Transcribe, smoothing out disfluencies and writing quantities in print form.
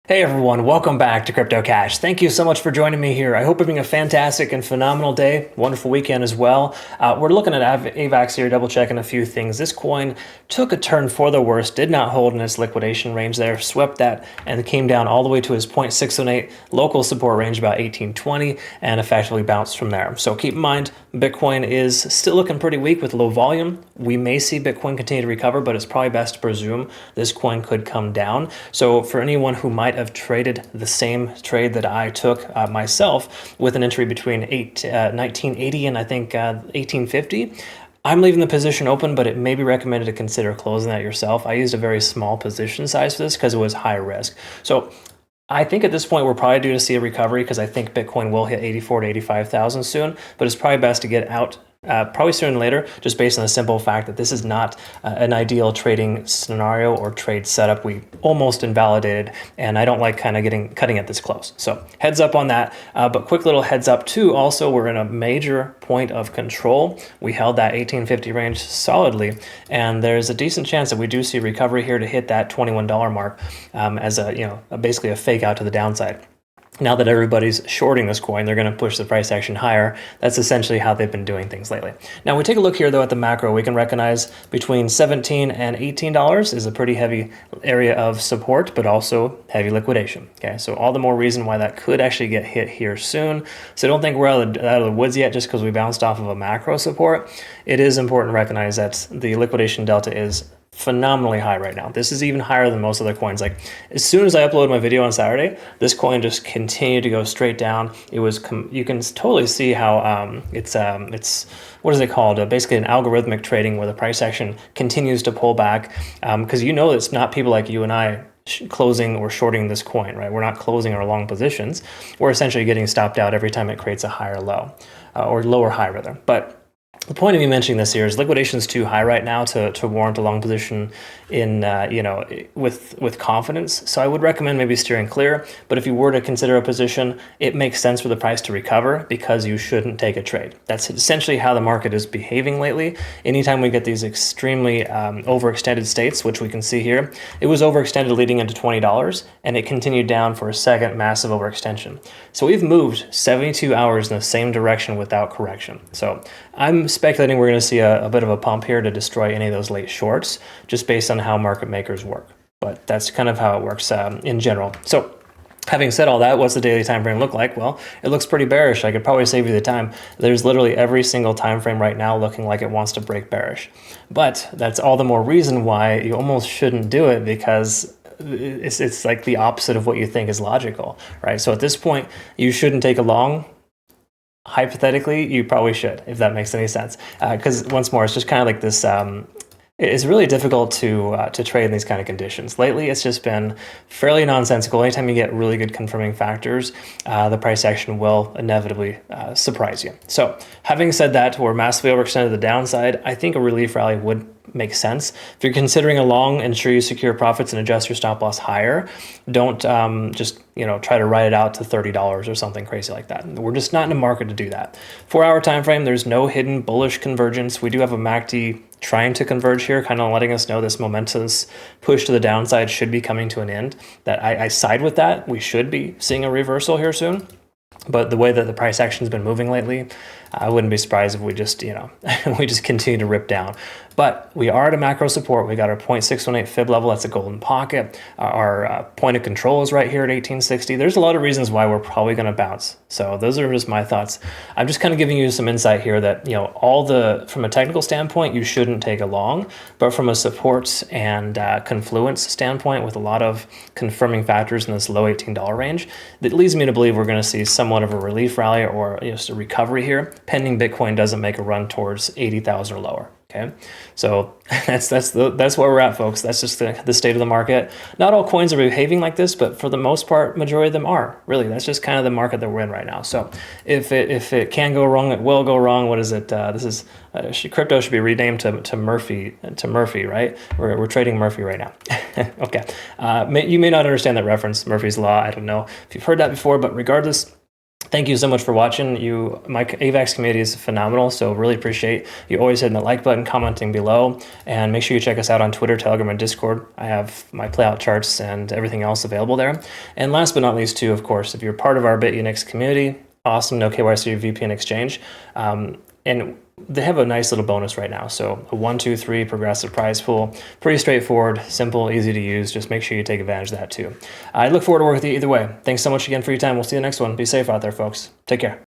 Hey everyone, welcome back to Crypto Cash. Thank you so much for joining me here. I hope you're having a fantastic and phenomenal day, wonderful weekend as well. We're looking at AVAX here, double checking a few things. This coin took a turn for the worse, did not hold in its liquidation range there, swept that and came down all the way to its 0.618 local support range, about 1820, and effectively bounced from there. So keep in mind, Bitcoin is still looking pretty weak with low volume. We may see Bitcoin continue to recover, but it's probably best to presume this coin could come down. So for anyone who might have traded the same trade that I took myself with an entry between 1980 and I think 1850, I'm leaving the position open, but it may be recommended to consider closing that yourself. I used a very small position size for this because it was high risk. So I think at this point we're probably due to see a recovery because I think Bitcoin will hit 84 to 85,000 soon, but it's probably best to get out probably sooner than later, just based on the simple fact that this is not an ideal trading scenario or trade setup. We almost invalidated, and I don't like kind of cutting it this close. So heads up on that, but quick little heads up too. Also, we're in a major point of control. We held that 1850 range solidly, and there's a decent chance that we do see recovery here to hit that $21 mark as basically a fake out to the downside. Now that everybody's shorting this coin, they're going to push the price action higher. That's essentially how they've been doing things lately. Now, we take a look here, though, at the macro. We can recognize between $17 and $18 is a pretty heavy area of support, but also heavy liquidation. Okay, so all the more reason why that could actually get hit here soon. So don't think we're out of the woods yet just because we bounced off of a macro support. It is important to recognize that the liquidation delta is phenomenally high right now. This is even higher than most other coins. Like as soon as I uploaded my video on Saturday, this coin just continued to go straight down. It was you can totally see how it's what is it called? Basically an algorithmic trading where the price action continues to pull back because it's not people like you and I closing or shorting this coin, right? We're not closing our long positions. We're essentially getting stopped out every time it creates a higher low or lower high rather. But the point of me mentioning this here is liquidation is too high right now to warrant a long position in with confidence. So I would recommend maybe steering clear. But if you were to consider a position, it makes sense for the price to recover because you shouldn't take a trade. That's essentially how the market is behaving lately. Anytime we get these extremely overextended states, which we can see here, it was overextended leading into $20 and it continued down for a second massive overextension. So we've moved 72 hours in the same direction without correction. So I'm speculating we're going to see a bit of a pump here to destroy any of those late shorts, just based on how market makers work. But that's kind of how it works in general. So having said all that, what's the daily time frame look like? Well, it looks pretty bearish. I could probably save you the time. There's literally every single time frame right now looking like it wants to break bearish. But that's all the more reason why you almost shouldn't do it, because it's like the opposite of what you think is logical, right? So at this point, you shouldn't take a long. Hypothetically, you probably should, if that makes any sense. Because once more, it's just kind of like this. It's really difficult to trade in these kind of conditions. Lately, it's just been fairly nonsensical. Anytime you get really good confirming factors, the price action will inevitably surprise you. So having said that, we're massively overextended to the downside. I think a relief rally would make sense. If you're considering a long, ensure you secure profits and adjust your stop loss higher. Don't just try to write it out to $30 or something crazy like that. We're just not in a market to do that. 4-hour time frame, there's no hidden bullish convergence. We do have a MACD trying to converge here, kind of letting us know this momentous push to the downside should be coming to an end. That I side with that. We should be seeing a reversal here soon. But the way that the price action has been moving lately, I wouldn't be surprised if we just, we just continue to rip down. But we are at a macro support. We got our 0.618 fib level. That's a golden pocket. Our point of control is right here at 1860. There's a lot of reasons why we're probably going to bounce. So those are just my thoughts. I'm just kind of giving you some insight here that, from a technical standpoint, you shouldn't take a long, but from a support and confluence standpoint, with a lot of confirming factors in this low $18 range, that leads me to believe we're going to see somewhat of a relief rally or just a recovery here, pending Bitcoin doesn't make a run towards 80,000 or lower. Okay, so that's where we're at, folks. That's just the state of the market. Not all coins are behaving like this, but for the most part, majority of them are. Really, that's just kind of the market that we're in right now. So if it can go wrong, it will go wrong. What is it? Crypto should be renamed to Murphy, right? We're trading Murphy right now. Okay, you may not understand that reference, Murphy's Law. I don't know if you've heard that before, but regardless, Thank you so much for watching. My AVAX community is phenomenal, so really appreciate you always hitting the like button, commenting below, and make sure you check us out on Twitter, Telegram, and Discord. I have my playout charts and everything else available there. And last but not least, too, of course, if you're part of our Bitunix community, awesome, no KYC VPN exchange. And they have a nice little bonus right now. So a 1, 2, 3 progressive prize pool, pretty straightforward, simple, easy to use. Just make sure you take advantage of that too. I look forward to working with you either way. Thanks so much again for your time. We'll see you next one. Be safe out there, folks. Take care.